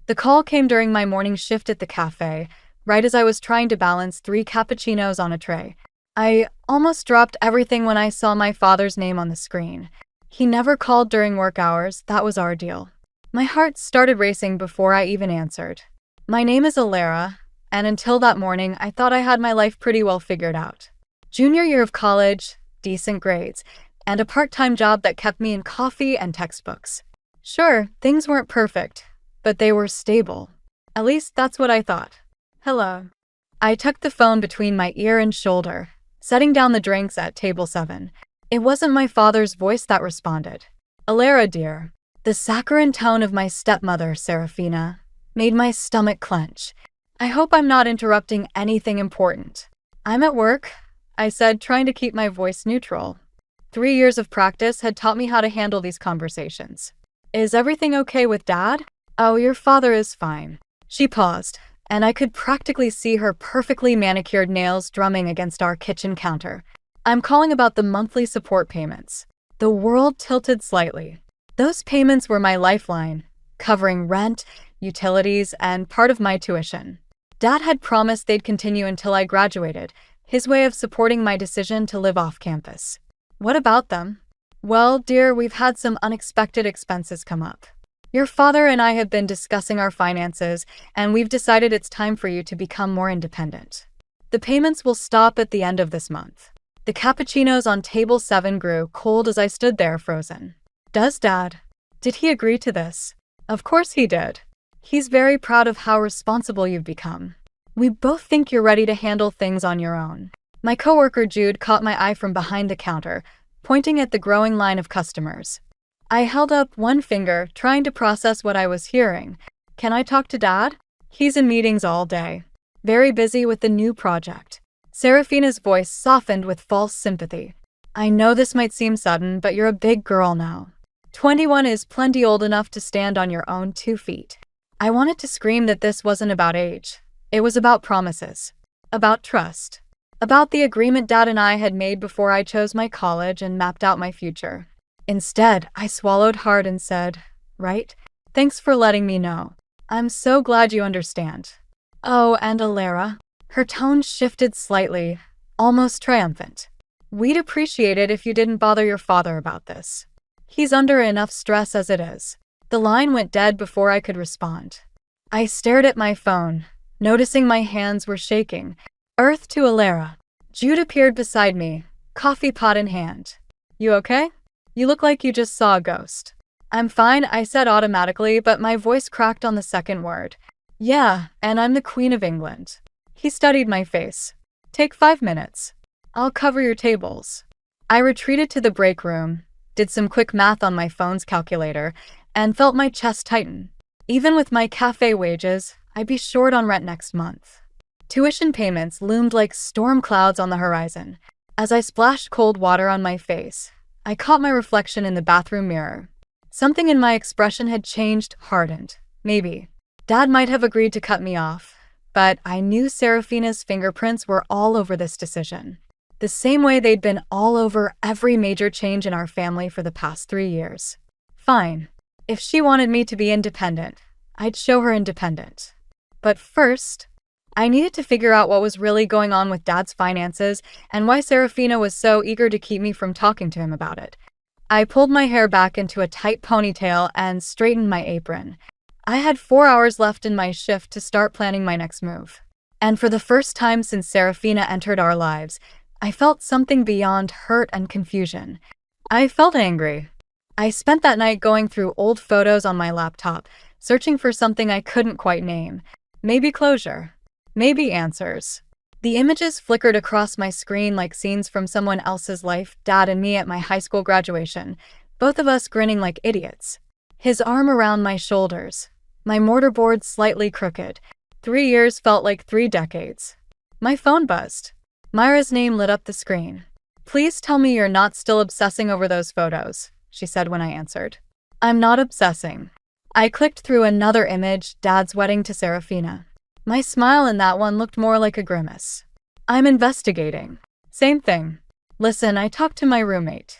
The call came during my morning shift at the cafe, right as I was trying to balance 3 cappuccinos on a tray. I almost dropped everything when I saw my father's name on the screen. He never called during work hours, that was our deal. My heart started racing before I even answered. My name is Alara, and until that morning, I thought I had my life pretty well figured out. Junior year of college, decent grades, and a part-time job that kept me in coffee and textbooks. Sure, things weren't perfect, but they were stable. At least that's what I thought. Hello. I tucked the phone between my ear and shoulder, setting down the drinks at table 7. It wasn't my father's voice that responded. Alara, dear. The saccharine tone of my stepmother, Serafina, made my stomach clench. I hope I'm not interrupting anything important. I'm at work, I said, trying to keep my voice neutral. 3 years of practice had taught me how to handle these conversations. Is everything okay with Dad? Oh, your father is fine. She paused, and I could practically see her perfectly manicured nails drumming against our kitchen counter. I'm calling about the monthly support payments. The world tilted slightly. Those payments were my lifeline, covering rent, utilities, and part of my tuition. Dad had promised they'd continue until I graduated, his way of supporting my decision to live off campus. What about them? Well, dear, we've had some unexpected expenses come up. Your father and I have been discussing our finances, and we've decided it's time for you to become more independent. The payments will stop at the end of this month. The cappuccinos on table 7 grew cold as I stood there frozen. Does Dad? Did he agree to this? Of course he did. He's very proud of how responsible you've become. We both think you're ready to handle things on your own. My coworker Jude caught my eye from behind the counter, pointing at the growing line of customers. I held up one finger, trying to process what I was hearing. Can I talk to Dad? He's in meetings all day. Very busy with the new project. Serafina's voice softened with false sympathy. I know this might seem sudden, but you're a big girl now. 21 is plenty old enough to stand on your own 2 feet. I wanted to scream that this wasn't about age. It was about promises. About trust. About the agreement Dad and I had made before I chose my college and mapped out my future. Instead, I swallowed hard and said, right? Thanks for letting me know. I'm so glad you understand. Oh, and Alara. Her tone shifted slightly, almost triumphant. We'd appreciate it if you didn't bother your father about this. He's under enough stress as it is. The line went dead before I could respond. I stared at my phone, noticing my hands were shaking. Earth to Alara. Jude appeared beside me, coffee pot in hand. You okay? You look like you just saw a ghost. I'm fine, I said automatically, but my voice cracked on the second word. Yeah, and I'm the Queen of England. He studied my face. Take 5 minutes. I'll cover your tables. I retreated to the break room, did some quick math on my phone's calculator, and felt my chest tighten. Even with my cafe wages, I'd be short on rent next month. Tuition payments loomed like storm clouds on the horizon. As I splashed cold water on my face, I caught my reflection in the bathroom mirror. Something in my expression had changed, hardened. Maybe. Dad might have agreed to cut me off, but I knew Serafina's fingerprints were all over this decision. The same way they'd been all over every major change in our family for the past 3 years. Fine. If she wanted me to be independent, I'd show her independent. But first, I needed to figure out what was really going on with Dad's finances and why Serafina was so eager to keep me from talking to him about it. I pulled my hair back into a tight ponytail and straightened my apron. I had 4 hours left in my shift to start planning my next move. And for the first time since Serafina entered our lives, I felt something beyond hurt and confusion. I felt angry. I spent that night going through old photos on my laptop, searching for something I couldn't quite name. Maybe closure. Maybe answers. The images flickered across my screen like scenes from someone else's life, Dad and me at my high school graduation, both of us grinning like idiots. His arm around my shoulders, my mortarboard slightly crooked. 3 years felt like 3 decades. My phone buzzed. Myra's name lit up the screen. Please tell me you're not still obsessing over those photos, she said when I answered. I'm not obsessing. I clicked through another image, Dad's wedding to Serafina. My smile in that one looked more like a grimace. I'm investigating. Same thing. Listen, I talked to my roommate.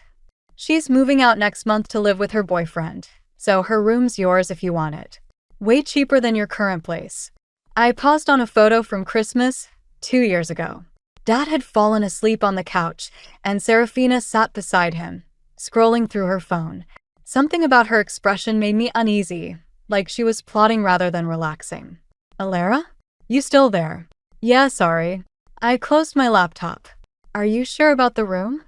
She's moving out next month to live with her boyfriend, so her room's yours if you want it. Way cheaper than your current place. I paused on a photo from Christmas 2 years ago. Dad had fallen asleep on the couch, and Serafina sat beside him, scrolling through her phone. Something about her expression made me uneasy, like she was plotting rather than relaxing. Alara? You still there? Yeah, sorry. I closed my laptop. Are you sure about the room?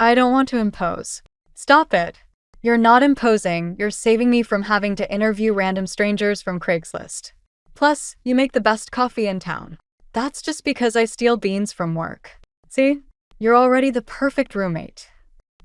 I don't want to impose. Stop it. You're not imposing, you're saving me from having to interview random strangers from Craigslist. Plus, you make the best coffee in town. That's just because I steal beans from work. See? You're already the perfect roommate.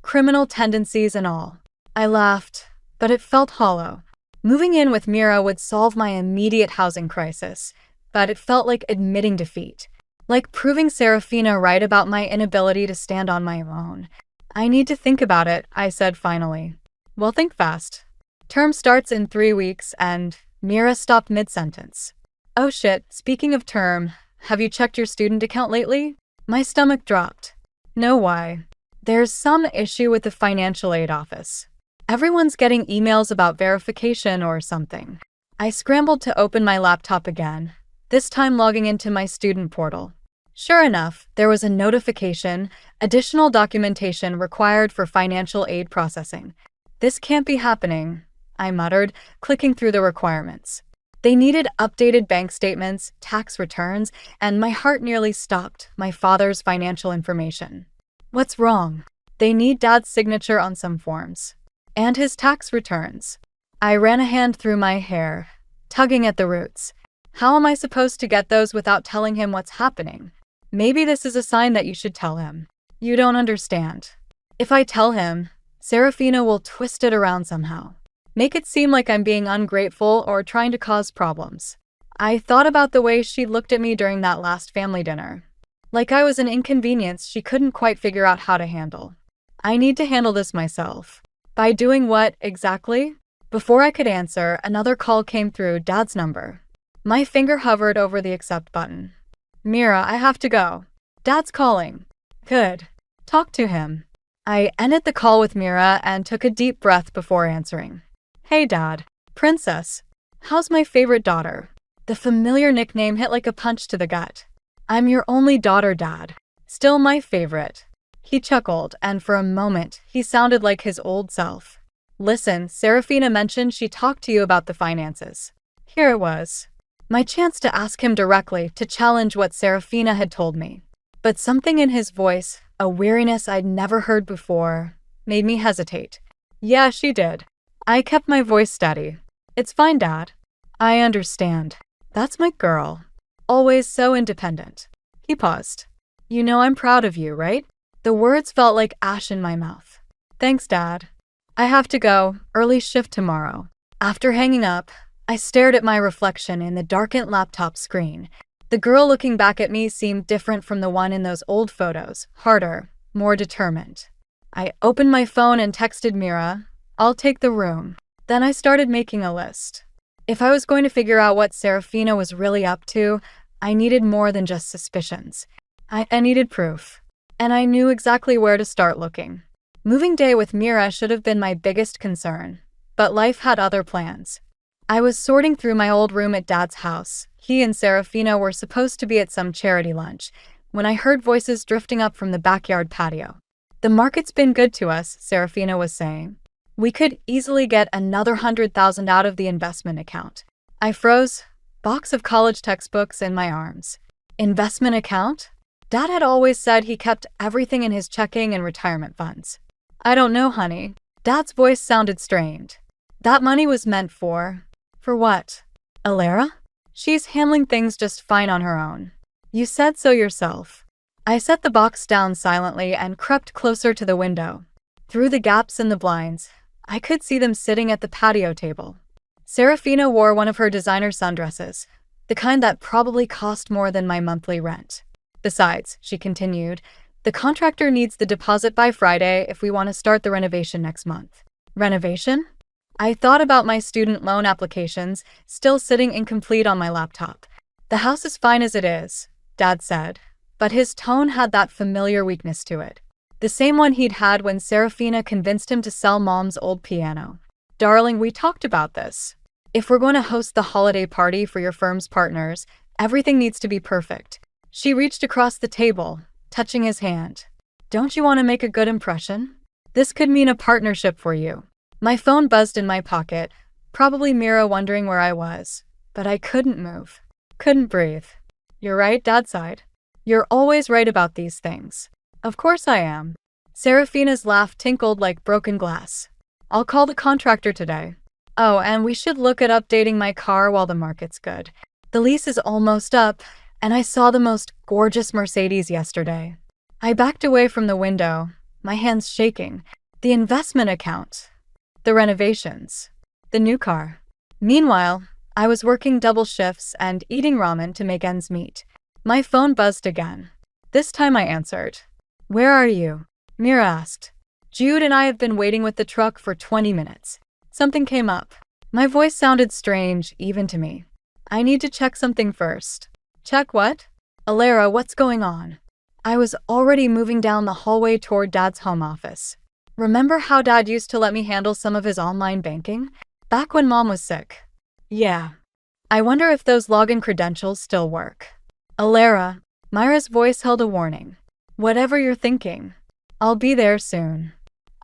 Criminal tendencies and all. I laughed, but it felt hollow. Moving in with Mira would solve my immediate housing crisis, but it felt like admitting defeat. Like proving Serafina right about my inability to stand on my own. I need to think about it, I said finally. Well, think fast. Term starts in 3 weeks and Mira stopped mid-sentence. Oh shit, speaking of term, have you checked your student account lately? My stomach dropped. No, why? There's some issue with the financial aid office. Everyone's getting emails about verification or something. I scrambled to open my laptop again, this time logging into my student portal. Sure enough, there was a notification, additional documentation required for financial aid processing. This can't be happening, I muttered, clicking through the requirements. They needed updated bank statements, tax returns, and my heart nearly stopped, my father's financial information. What's wrong? They need Dad's signature on some forms. And his tax returns. I ran a hand through my hair, tugging at the roots. How am I supposed to get those without telling him what's happening? Maybe this is a sign that you should tell him. You don't understand. If I tell him, Serafina will twist it around somehow. Make it seem like I'm being ungrateful or trying to cause problems. I thought about the way she looked at me during that last family dinner. Like I was an inconvenience she couldn't quite figure out how to handle. I need to handle this myself. By doing what, exactly? Before I could answer, another call came through, Dad's number. My finger hovered over the accept button. Mira, I have to go. Dad's calling. Good. Talk to him. I ended the call with Mira and took a deep breath before answering. Hey, Dad. Princess. How's my favorite daughter? The familiar nickname hit like a punch to the gut. I'm your only daughter, Dad. Still my favorite. He chuckled, and for a moment, he sounded like his old self. Listen, Serafina mentioned she talked to you about the finances. Here it was. My chance to ask him directly, to challenge what Serafina had told me. But something in his voice, a weariness I'd never heard before, made me hesitate. Yeah, she did. I kept my voice steady. It's fine, Dad. I understand. That's my girl. Always so independent. He paused. You know I'm proud of you, right? The words felt like ash in my mouth. Thanks, Dad. I have to go. Early shift tomorrow. After hanging up, I stared at my reflection in the darkened laptop screen. The girl looking back at me seemed different from the one in those old photos, harder, more determined. I opened my phone and texted Mira, I'll take the room. Then I started making a list. If I was going to figure out what Serafina was really up to, I needed more than just suspicions. I needed proof. And I knew exactly where to start looking. Moving day with Mira should have been my biggest concern, but life had other plans. I was sorting through my old room at Dad's house. He and Serafina were supposed to be at some charity lunch, when I heard voices drifting up from the backyard patio. The market's been good to us, Serafina was saying. We could easily get another 100,000 out of the investment account. I froze, box of college textbooks in my arms. Investment account? Dad had always said he kept everything in his checking and retirement funds. I don't know, honey. Dad's voice sounded strained. That money was meant for what? Alara? She's handling things just fine on her own. You said so yourself. I set the box down silently and crept closer to the window. Through the gaps in the blinds, I could see them sitting at the patio table. Serafina wore one of her designer sundresses, the kind that probably cost more than my monthly rent. Besides, she continued, the contractor needs the deposit by Friday if we want to start the renovation next month. Renovation? I thought about my student loan applications, still sitting incomplete on my laptop. The house is fine as it is, Dad said, but his tone had that familiar weakness to it. The same one he'd had when Serafina convinced him to sell Mom's old piano. Darling, we talked about this. If we're going to host the holiday party for your firm's partners, everything needs to be perfect. She reached across the table, touching his hand. Don't you want to make a good impression? This could mean a partnership for you. My phone buzzed in my pocket, probably Mira wondering where I was. But I couldn't move. Couldn't breathe. You're right, Dad sighed. You're always right about these things. Of course I am. Serafina's laugh tinkled like broken glass. I'll call the contractor today. Oh, and we should look at updating my car while the market's good. The lease is almost up, and I saw the most gorgeous Mercedes yesterday. I backed away from the window, my hands shaking. The investment account. The renovations. The new car. Meanwhile, I was working double shifts and eating ramen to make ends meet. My phone buzzed again. This time I answered. Where are you? Mira asked. Jude and I have been waiting with the truck for 20 minutes. Something came up. My voice sounded strange, even to me. I need to check something first. Check what? Alara, what's going on? I was already moving down the hallway toward Dad's home office. Remember how Dad used to let me handle some of his online banking? Back when Mom was sick. Yeah. I wonder if those login credentials still work. Alara, Myra's voice held a warning. Whatever you're thinking. I'll be there soon.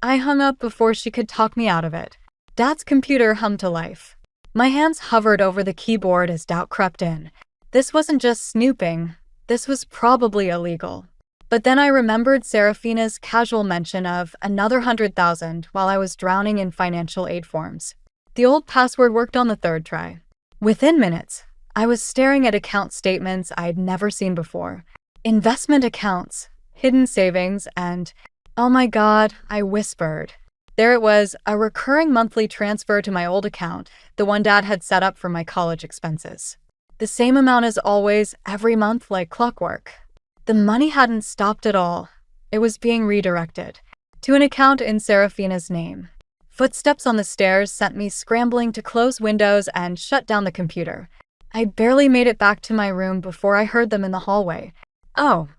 I hung up before she could talk me out of it. Dad's computer hummed to life. My hands hovered over the keyboard as doubt crept in. This wasn't just snooping. This was probably illegal. But then I remembered Serafina's casual mention of another 100,000 while I was drowning in financial aid forms. The old password worked on the third try. Within minutes, I was staring at account statements I'd never seen before. Investment accounts, hidden savings, and, oh my God, I whispered. There it was, a recurring monthly transfer to my old account, the one Dad had set up for my college expenses. The same amount as always, every month like clockwork. The money hadn't stopped at all. It was being redirected to an account in Serafina's name. Footsteps on the stairs sent me scrambling to close windows and shut down the computer. I barely made it back to my room before I heard them in the hallway. Oh.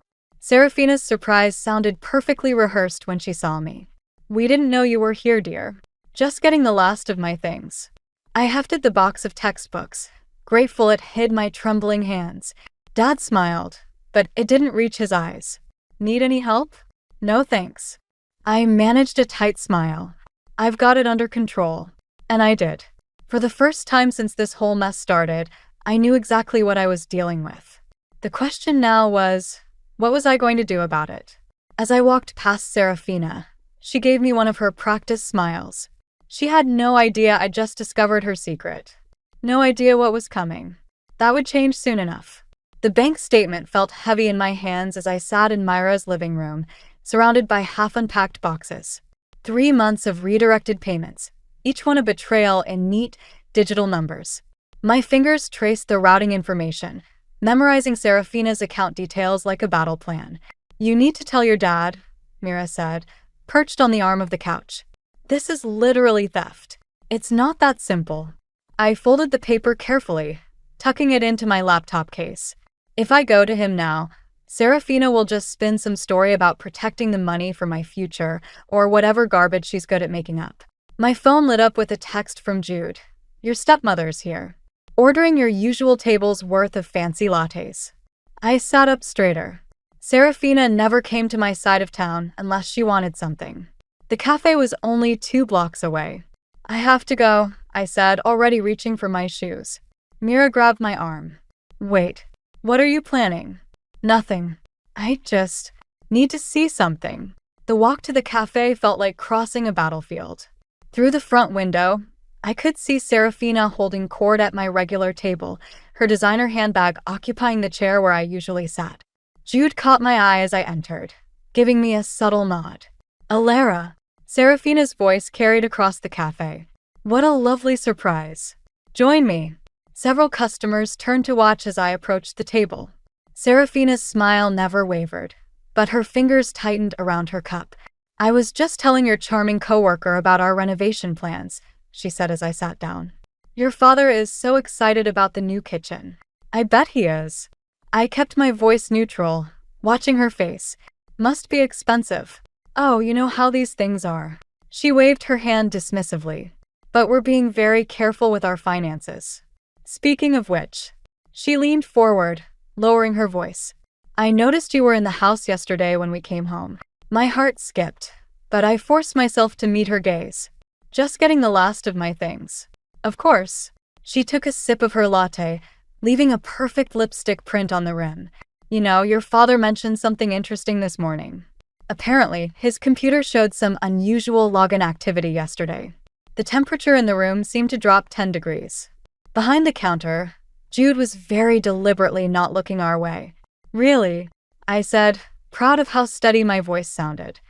Serafina's surprise sounded perfectly rehearsed when she saw me. We didn't know you were here, dear. Just getting the last of my things. I hefted the box of textbooks, grateful it hid my trembling hands. Dad smiled, but it didn't reach his eyes. Need any help? No thanks. I managed a tight smile. I've got it under control. And I did. For the first time since this whole mess started, I knew exactly what I was dealing with. The question now was, what was I going to do about it? As I walked past Serafina, she gave me one of her practiced smiles. She had no idea I'd just discovered her secret. No idea what was coming. That would change soon enough. The bank statement felt heavy in my hands as I sat in Myra's living room, surrounded by half-unpacked boxes. 3 months of redirected payments, each one a betrayal in neat, digital numbers. My fingers traced the routing information, memorizing Serafina's account details like a battle plan. You need to tell your dad, Mira said, perched on the arm of the couch. This is literally theft. It's not that simple. I folded the paper carefully, tucking it into my laptop case. If I go to him now, Serafina will just spin some story about protecting the money for my future, or whatever garbage she's good at making up. My phone lit up with a text from Jude. Your stepmother's here. Ordering your usual table's worth of fancy lattes. I sat up straighter. Serafina never came to my side of town unless she wanted something. The cafe was only 2 blocks away. I have to go, I said, already reaching for my shoes. Mira grabbed my arm. Wait, what are you planning? Nothing. I just need to see something. The walk to the cafe felt like crossing a battlefield. Through the front window, I could see Serafina holding court at my regular table, her designer handbag occupying the chair where I usually sat. Jude caught my eye as I entered, giving me a subtle nod. Alara, Serafina's voice carried across the cafe. What a lovely surprise. Join me. Several customers turned to watch as I approached the table. Serafina's smile never wavered, but her fingers tightened around her cup. I was just telling your charming coworker about our renovation plans, she said as I sat down. Your father is so excited about the new kitchen. I bet he is. I kept my voice neutral, watching her face. Must be expensive. Oh, you know how these things are. She waved her hand dismissively. but we're being very careful with our finances. Speaking of which, she leaned forward, lowering her voice. I noticed you were in the house yesterday when we came home. My heart skipped, but I forced myself to meet her gaze. Just getting the last of my things. Of course. She took a sip of her latte, leaving a perfect lipstick print on the rim. You know, your father mentioned something interesting this morning. Apparently, his computer showed some unusual login activity yesterday. The temperature in the room seemed to drop 10 degrees. Behind the counter, Jude was very deliberately not looking our way. Really? I said, proud of how steady my voice sounded.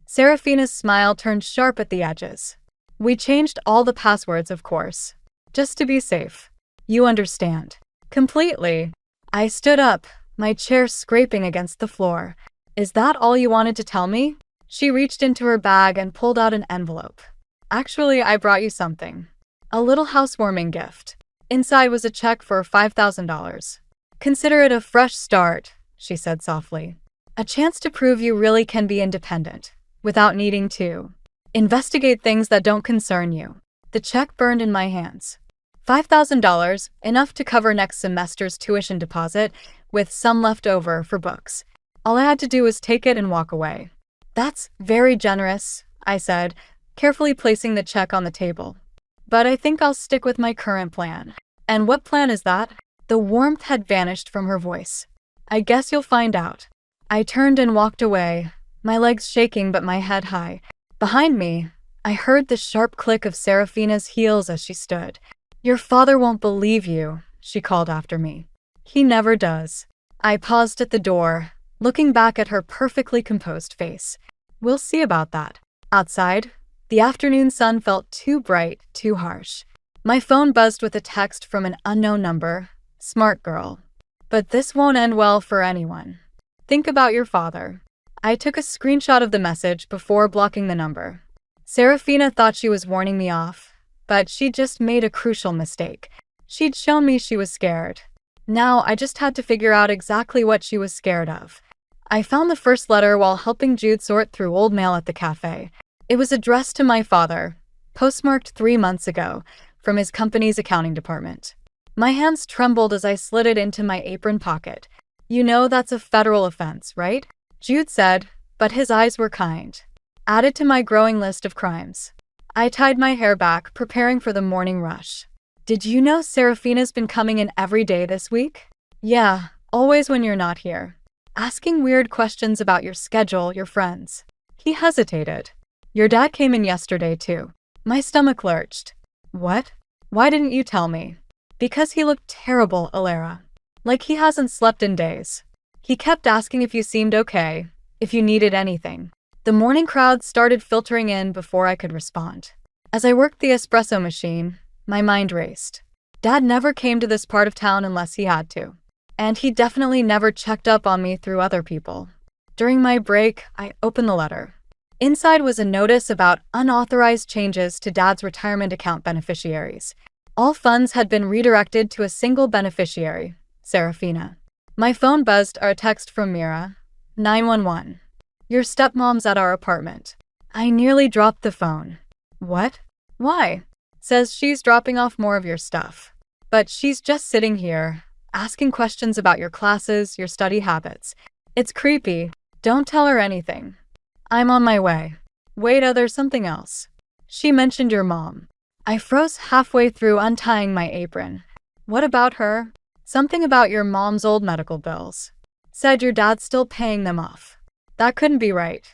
Serafina's smile turned sharp at the edges. We changed all the passwords, of course. Just to be safe. You understand. Completely. I stood up, my chair scraping against the floor. Is that all you wanted to tell me? She reached into her bag and pulled out an envelope. Actually, I brought you something. A little housewarming gift. Inside was a check for $5,000. Consider it a fresh start, she said softly. A chance to prove you really can be independent, without needing to investigate things that don't concern you. The check burned in my hands. $5,000, enough to cover next semester's tuition deposit, with some left over for books. All I had to do was take it and walk away. That's very generous, I said, carefully placing the check on the table. But I think I'll stick with my current plan. And what plan is that? The warmth had vanished from her voice. I guess you'll find out. I turned and walked away, my legs shaking but my head high. Behind me, I heard the sharp click of Serafina's heels as she stood. Your father won't believe you, she called after me. He never does. I paused at the door, looking back at her perfectly composed face. We'll see about that. Outside, the afternoon sun felt too bright, too harsh. My phone buzzed with a text from an unknown number. Smart girl. But this won't end well for anyone. Think about your father. I took a screenshot of the message before blocking the number. Serafina thought she was warning me off, but she just made a crucial mistake. She'd shown me she was scared. Now I just had to figure out exactly what she was scared of. I found the first letter while helping Jude sort through old mail at the cafe. It was addressed to my father, postmarked 3 months ago, from his company's accounting department. My hands trembled as I slid it into my apron pocket. You know that's a federal offense, right? Jude said, but his eyes were kind. Added to my growing list of crimes. I tied my hair back, preparing for the morning rush. Did you know Serafina's been coming in every day this week? Yeah, always when you're not here. Asking weird questions about your schedule, your friends. He hesitated. Your dad came in yesterday too. My stomach lurched. What? Why didn't you tell me? Because he looked terrible, Alara. Like he hasn't slept in days. He kept asking if you seemed okay, if you needed anything. The morning crowd started filtering in before I could respond. As I worked the espresso machine, my mind raced. Dad never came to this part of town unless he had to. And he definitely never checked up on me through other people. During my break, I opened the letter. Inside was a notice about unauthorized changes to Dad's retirement account beneficiaries. All funds had been redirected to a single beneficiary, Serafina. My phone buzzed a text from Mira. 911. Your stepmom's at our apartment. I nearly dropped the phone. What? Why? Says she's dropping off more of your stuff. But she's just sitting here, asking questions about your classes, your study habits. It's creepy. Don't tell her anything. I'm on my way. Wait, there's something else. She mentioned your mom. I froze halfway through untying my apron. What about her? Something about your mom's old medical bills. Said your dad's still paying them off. That couldn't be right.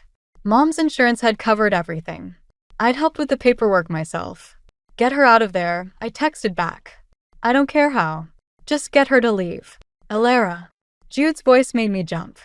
Mom's insurance had covered everything. I'd helped with the paperwork myself. Get her out of there, I texted back. I don't care how. Just get her to leave. Alara. Jude's voice made me jump.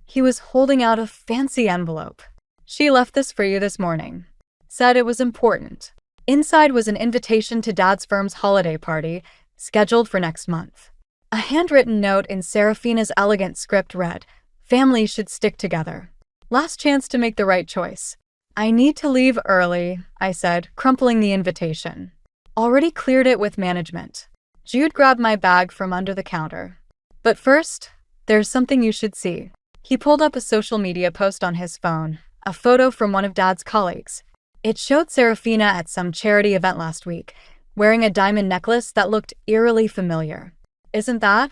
He was holding out a fancy envelope. She left this for you this morning. Said it was important. Inside was an invitation to Dad's firm's holiday party, scheduled for next month. A handwritten note in Serafina's elegant script read, "Families should stick together. Last chance to make the right choice." I need to leave early, I said, crumpling the invitation. Already cleared it with management. Jude grabbed my bag from under the counter. But first, there's something you should see. He pulled up a social media post on his phone, a photo from one of Dad's colleagues. It showed Serafina at some charity event last week, wearing a diamond necklace that looked eerily familiar. Isn't that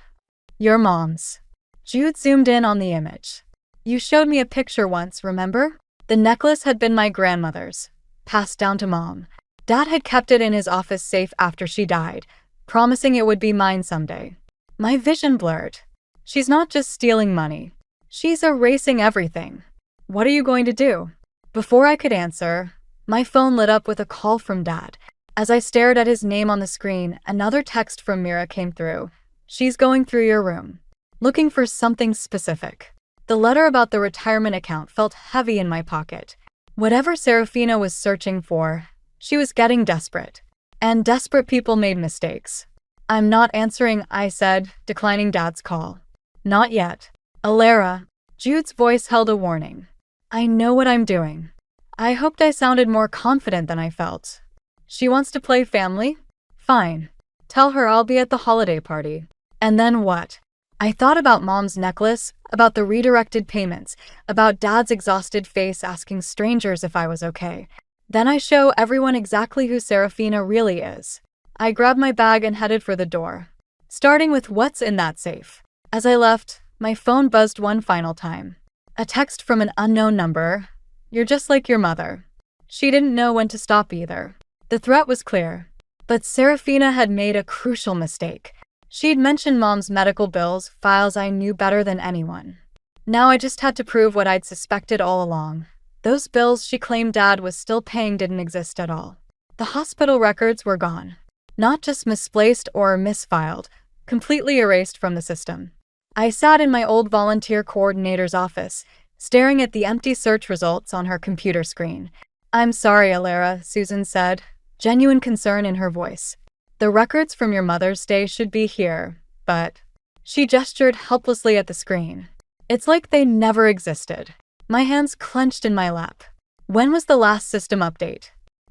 your mom's? Jude zoomed in on the image. You showed me a picture once, remember? The necklace had been my grandmother's, passed down to Mom. Dad had kept it in his office safe after she died, promising it would be mine someday. My vision blurred. She's not just stealing money. She's erasing everything. What are you going to do? Before I could answer, my phone lit up with a call from Dad. As I stared at his name on the screen, another text from Mira came through. She's going through your room, looking for something specific. The letter about the retirement account felt heavy in my pocket. Whatever Serafina was searching for, she was getting desperate. And desperate people made mistakes. I'm not answering, I said, declining Dad's call. Not yet. Alara, Jude's voice held a warning. I know what I'm doing. I hoped I sounded more confident than I felt. She wants to play family? Fine. Tell her I'll be at the holiday party. And then what? I thought about Mom's necklace, about the redirected payments, about Dad's exhausted face asking strangers if I was okay. Then I show everyone exactly who Serafina really is. I grabbed my bag and headed for the door, starting with what's in that safe. As I left, my phone buzzed one final time. A text from an unknown number. You're just like your mother. She didn't know when to stop either. The threat was clear. But Serafina had made a crucial mistake. She'd mentioned Mom's medical bills, files I knew better than anyone. Now I just had to prove what I'd suspected all along. Those bills she claimed Dad was still paying didn't exist at all. The hospital records were gone. Not just misplaced or misfiled, completely erased from the system. I sat in my old volunteer coordinator's office, staring at the empty search results on her computer screen. I'm sorry, Alara, Susan said, genuine concern in her voice. The records from your Mother's Day should be here, but... She gestured helplessly at the screen. It's like they never existed. My hands clenched in my lap. When was the last system update?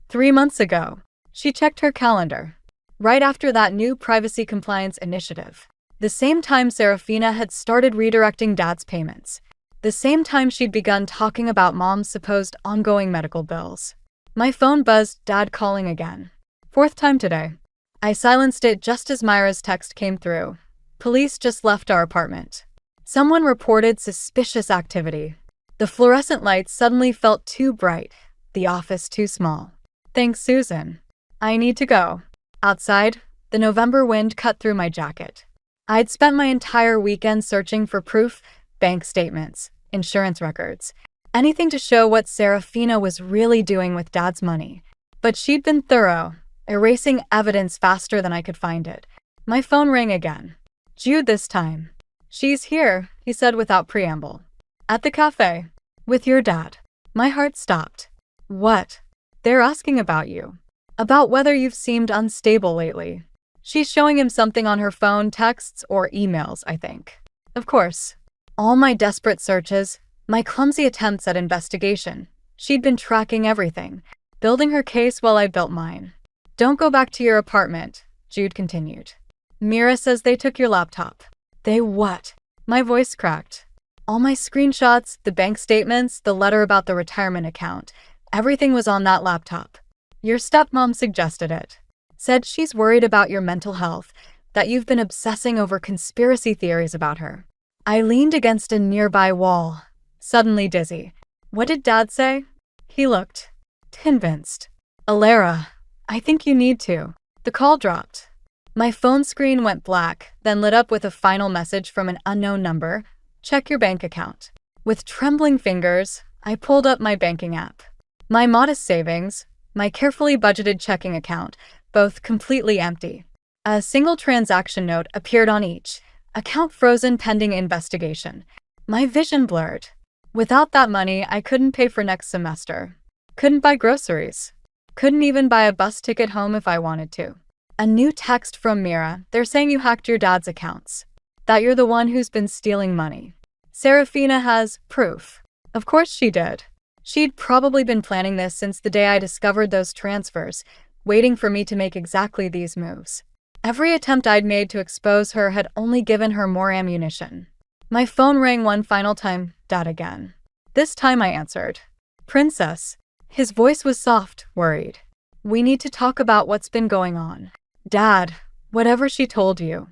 3 months ago. She checked her calendar. Right after that new privacy compliance initiative. The same time Serafina had started redirecting Dad's payments. The same time she'd begun talking about Mom's supposed ongoing medical bills. My phone buzzed, Dad calling again. 4th time today. I silenced it just as Myra's text came through. Police just left our apartment. Someone reported suspicious activity. The fluorescent lights suddenly felt too bright, the office too small. Thanks, Susan. I need to go. Outside, the November wind cut through my jacket. I'd spent my entire weekend searching for proof, bank statements, insurance records, anything to show what Serafina was really doing with Dad's money. But she'd been thorough, erasing evidence faster than I could find it. My phone rang again. Jude this time. She's here, he said without preamble. At the cafe. With your dad. My heart stopped. What? They're asking about you. About whether you've seemed unstable lately. She's showing him something on her phone, texts, or emails, I think. Of course. All my desperate searches, my clumsy attempts at investigation. She'd been tracking everything, building her case while I built mine. Don't go back to your apartment, Jude continued. Mira says they took your laptop. They what? My voice cracked. All my screenshots, the bank statements, the letter about the retirement account, everything was on that laptop. Your stepmom suggested it. Said she's worried about your mental health, that you've been obsessing over conspiracy theories about her. I leaned against a nearby wall, suddenly dizzy. What did Dad say? He looked convinced. Alara, I think you need to. The call dropped. My phone screen went black, then lit up with a final message from an unknown number. Check your bank account. With trembling fingers, I pulled up my banking app. My modest savings, my carefully budgeted checking account, both completely empty. A single transaction note appeared on each, account frozen pending investigation. My vision blurred. Without that money, I couldn't pay for next semester. Couldn't buy groceries. Couldn't even buy a bus ticket home if I wanted to. A new text from Mira. They're saying you hacked your dad's accounts. That you're the one who's been stealing money. Serafina has proof. Of course she did. She'd probably been planning this since the day I discovered those transfers, waiting for me to make exactly these moves. Every attempt I'd made to expose her had only given her more ammunition. My phone rang one final time, Dad again. This time I answered. Princess. His voice was soft, worried. We need to talk about what's been going on. Dad, whatever she told you.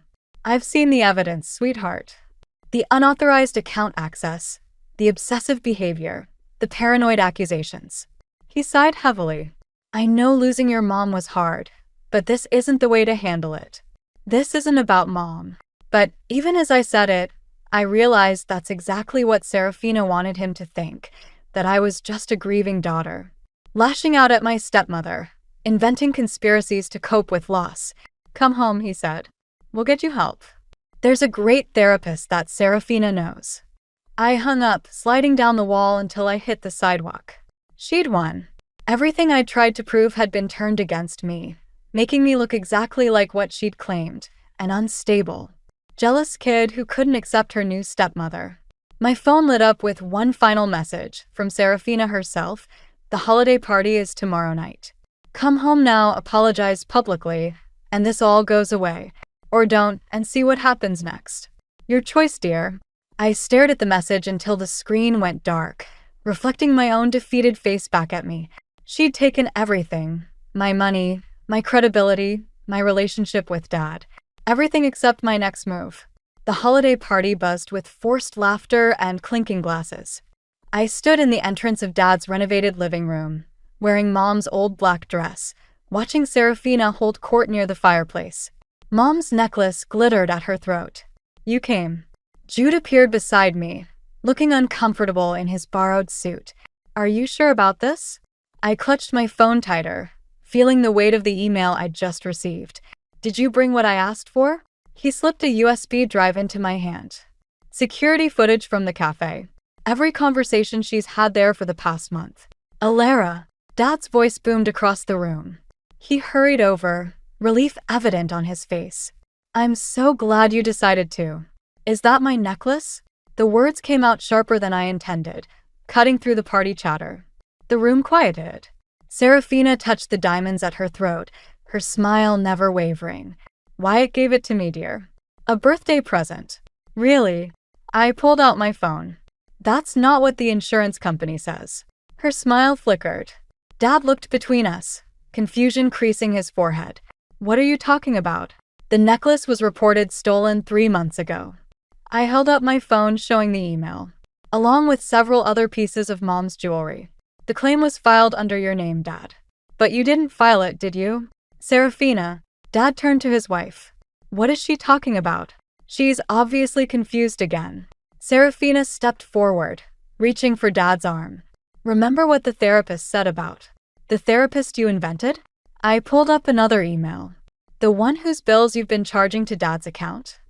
I've seen the evidence, sweetheart. The unauthorized account access, the obsessive behavior, the paranoid accusations. He sighed heavily. I know losing your mom was hard, but this isn't the way to handle it. This isn't about mom. But even as I said it, I realized that's exactly what Serafina wanted him to think, that I was just a grieving daughter. Lashing out at my stepmother, inventing conspiracies to cope with loss. Come home, he said. We'll get you help. There's a great therapist that Serafina knows. I hung up, sliding down the wall until I hit the sidewalk. She'd won. Everything I'd tried to prove had been turned against me, making me look exactly like what she'd claimed, an unstable, jealous kid who couldn't accept her new stepmother. My phone lit up with one final message from Serafina herself. The holiday party is tomorrow night. Come home now, apologize publicly, and this all goes away. Or don't, and see what happens next. Your choice, dear. I stared at the message until the screen went dark, reflecting my own defeated face back at me. She'd taken everything. My money, my credibility, my relationship with Dad. Everything except my next move. The holiday party buzzed with forced laughter and clinking glasses. I stood in the entrance of Dad's renovated living room, wearing Mom's old black dress, watching Serafina hold court near the fireplace. Mom's necklace glittered at her throat. You came. Jude appeared beside me, looking uncomfortable in his borrowed suit. Are you sure about this? I clutched my phone tighter, feeling the weight of the email I'd just received. Did you bring what I asked for? He slipped a USB drive into my hand. Security footage from the cafe. Every conversation she's had there for the past month. Alara. Dad's voice boomed across the room. He hurried over, relief evident on his face. I'm so glad you decided to. Is that my necklace? The words came out sharper than I intended, cutting through the party chatter. The room quieted. Serafina touched the diamonds at her throat, her smile never wavering. Wyatt gave it to me, dear. A birthday present. Really? I pulled out my phone. That's not what the insurance company says. Her smile flickered. Dad looked between us, confusion creasing his forehead. What are you talking about? The necklace was reported stolen 3 months ago. I held up my phone showing the email, along with several other pieces of Mom's jewelry. The claim was filed under your name, Dad. But you didn't file it, did you? Serafina. Dad turned to his wife. What is she talking about? She's obviously confused again. Serafina stepped forward, reaching for Dad's arm. Remember what the therapist said about the therapist you invented? I pulled up another email. The one whose bills you've been charging to Dad's account?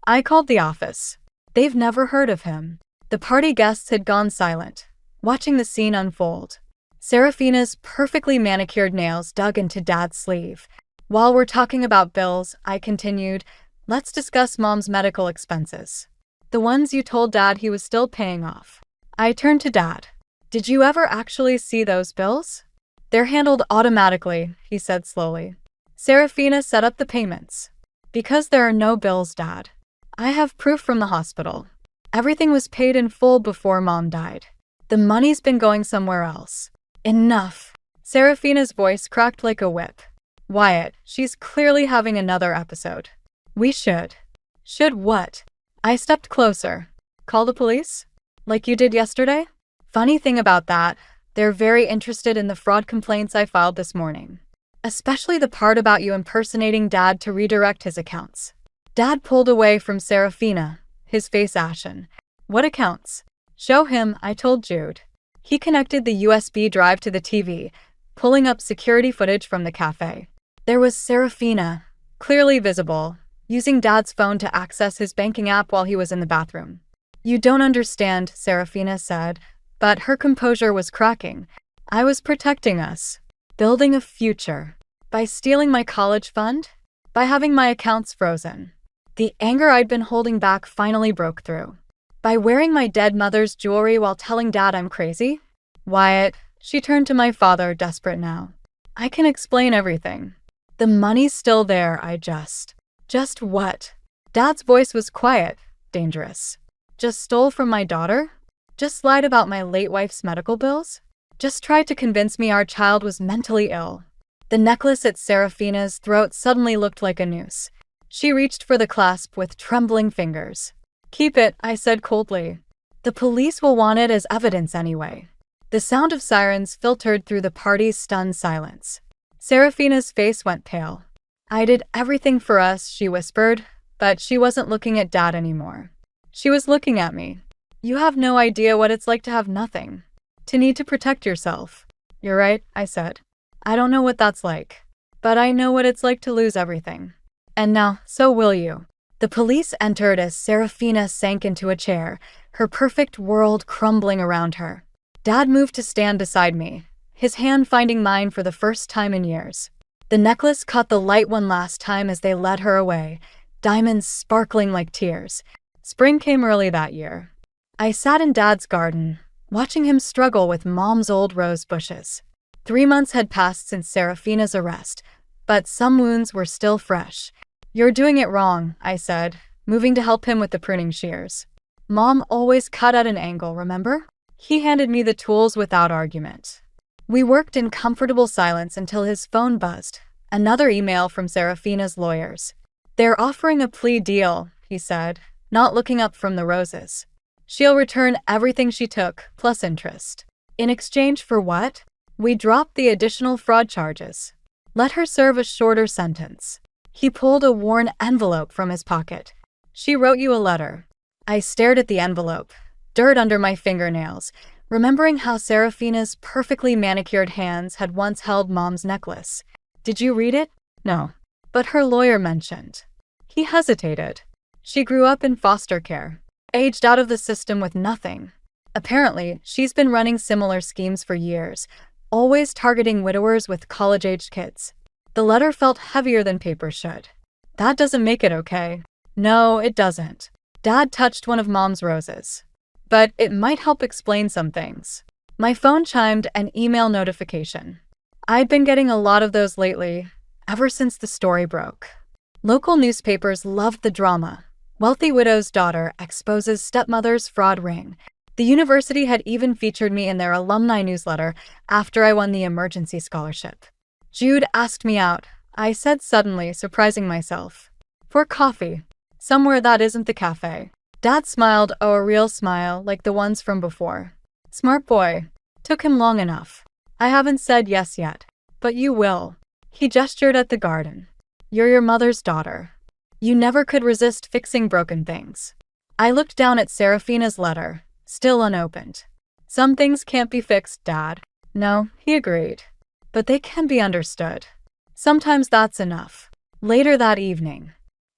I called the office. They've never heard of him. The party guests had gone silent, watching the scene unfold. Serafina's perfectly manicured nails dug into Dad's sleeve. While we're talking about bills, I continued, let's discuss Mom's medical expenses. The ones you told Dad he was still paying off. I turned to Dad. Did you ever actually see those bills? They're handled automatically, he said slowly. Serafina set up the payments. Because there are no bills, Dad. I have proof from the hospital. Everything was paid in full before Mom died. The money's been going somewhere else. Enough. Serafina's voice cracked like a whip. Wyatt, she's clearly having another episode. We should. Should what? I stepped closer. Call the police? Like you did yesterday? Funny thing about that, they're very interested in the fraud complaints I filed this morning. Especially the part about you impersonating Dad to redirect his accounts. Dad pulled away from Serafina, his face ashen. What accounts? Show him, I told Jude. He connected the USB drive to the TV, pulling up security footage from the cafe. There was Serafina, clearly visible, using Dad's phone to access his banking app while he was in the bathroom. You don't understand, Serafina said, but her composure was cracking. I was protecting us, building a future. By stealing my college fund? By having my accounts frozen. The anger I'd been holding back finally broke through. By wearing my dead mother's jewelry while telling Dad I'm crazy? Wyatt, she turned to my father, desperate now. I can explain everything. The money's still there, Just what? Dad's voice was quiet, dangerous. Just stole from my daughter? Just lied about my late wife's medical bills? just tried to convince me our child was mentally ill. The necklace at Serafina's throat suddenly looked like a noose. She reached for the clasp with trembling fingers. "Keep it," I said coldly. "The police will want it as evidence anyway." The sound of sirens filtered through the party's stunned silence. Serafina's face went pale. "I did everything for us," she whispered, but she wasn't looking at Dad anymore. She was looking at me. "You have no idea what it's like to have nothing. To need to protect yourself." "You're right," I said. "I don't know what that's like. But I know what it's like to lose everything. And now, so will you." The police entered as Serafina sank into a chair, her perfect world crumbling around her. Dad moved to stand beside me, his hand finding mine for the first time in years. The necklace caught the light one last time as they led her away, diamonds sparkling like tears. Spring came early that year. I sat in Dad's garden, watching him struggle with Mom's old rose bushes. 3 months had passed since Serafina's arrest, but some wounds were still fresh. "You're doing it wrong," I said, moving to help him with the pruning shears. "Mom always cut at an angle, remember?" He handed me the tools without argument. We worked in comfortable silence until his phone buzzed. Another email from Serafina's lawyers. "They're offering a plea deal," he said, not looking up from the roses. "She'll return everything she took, plus interest." "In exchange for what?" "We dropped the additional fraud charges. Let her serve a shorter sentence." He pulled a worn envelope from his pocket. "She wrote you a letter." I stared at the envelope, dirt under my fingernails, remembering how Serafina's perfectly manicured hands had once held Mom's necklace. "Did you read it?" "No. But her lawyer mentioned." He hesitated. "She grew up in foster care, aged out of the system with nothing. Apparently, she's been running similar schemes for years, always targeting widowers with college-aged kids." The letter felt heavier than paper should. "That doesn't make it okay." "No, it doesn't." Dad touched one of Mom's roses. "But it might help explain some things." My phone chimed an email notification. I'd been getting a lot of those lately, ever since the story broke. Local newspapers loved the drama. Wealthy widow's daughter exposes stepmother's fraud ring. The university had even featured me in their alumni newsletter after I won the emergency scholarship. "Jude asked me out," I said suddenly, surprising myself. "For coffee. Somewhere that isn't the cafe." Dad smiled, a real smile, like the ones from before. "Smart boy. Took him long enough. I haven't said yes yet. But you will." He gestured at the garden. "You're your mother's daughter. You never could resist fixing broken things." I looked down at Serafina's letter, still unopened. "Some things can't be fixed, Dad." "No," he agreed. "But they can be understood. Sometimes that's enough." Later that evening,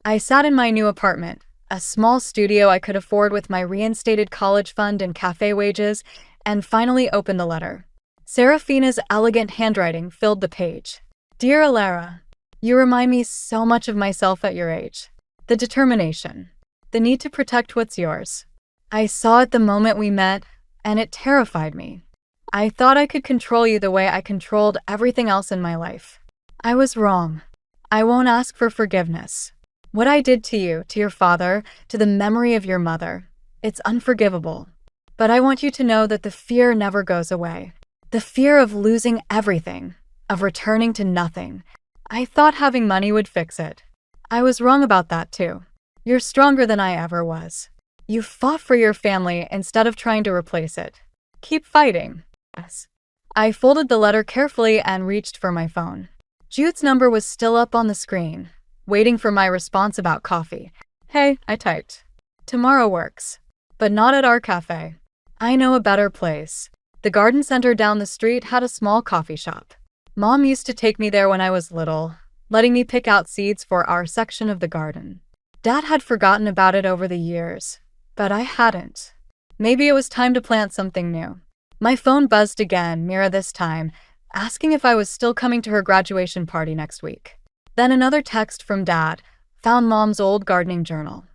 I sat in my new apartment, a small studio I could afford with my reinstated college fund and cafe wages, and finally opened the letter. Serafina's elegant handwriting filled the page. "Dear Alara, you remind me so much of myself at your age. The determination. The need to protect what's yours. I saw it the moment we met, and it terrified me. I thought I could control you the way I controlled everything else in my life. I was wrong. I won't ask for forgiveness. What I did to you, to your father, to the memory of your mother, it's unforgivable. But I want you to know that the fear never goes away. The fear of losing everything, of returning to nothing. I thought having money would fix it. I was wrong about that too. You're stronger than I ever was. You fought for your family instead of trying to replace it. Keep fighting." Yes. I folded the letter carefully and reached for my phone. Jude's number was still up on the screen, waiting for my response about coffee. "Hey," I typed. "Tomorrow works. But not at our cafe. I know a better place." The garden center down the street had a small coffee shop. Mom used to take me there when I was little, letting me pick out seeds for our section of the garden. Dad had forgotten about it over the years, but I hadn't. Maybe it was time to plant something new. My phone buzzed again, Mira this time, asking if I was still coming to her graduation party next week. Then another text from Dad, found Mom's old gardening journal.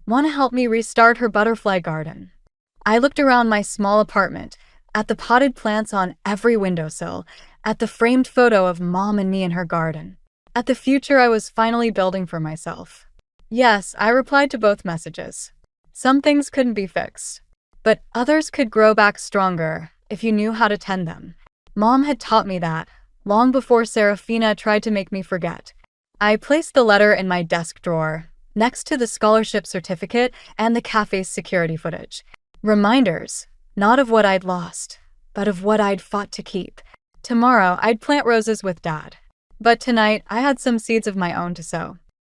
"Want to help me restart her butterfly garden?" I looked around my small apartment, at the potted plants on every windowsill, at the framed photo of Mom and me in her garden, at the future I was finally building for myself. Yes, I replied to both messages. Some things couldn't be fixed, but others could grow back stronger, if you knew how to tend them. Mom had taught me that, long before Serafina tried to make me forget. I placed the letter in my desk drawer, next to the scholarship certificate and the cafe's security footage. Reminders, not of what I'd lost, but of what I'd fought to keep. Tomorrow, I'd plant roses with Dad. But tonight, I had some seeds of my own to sow.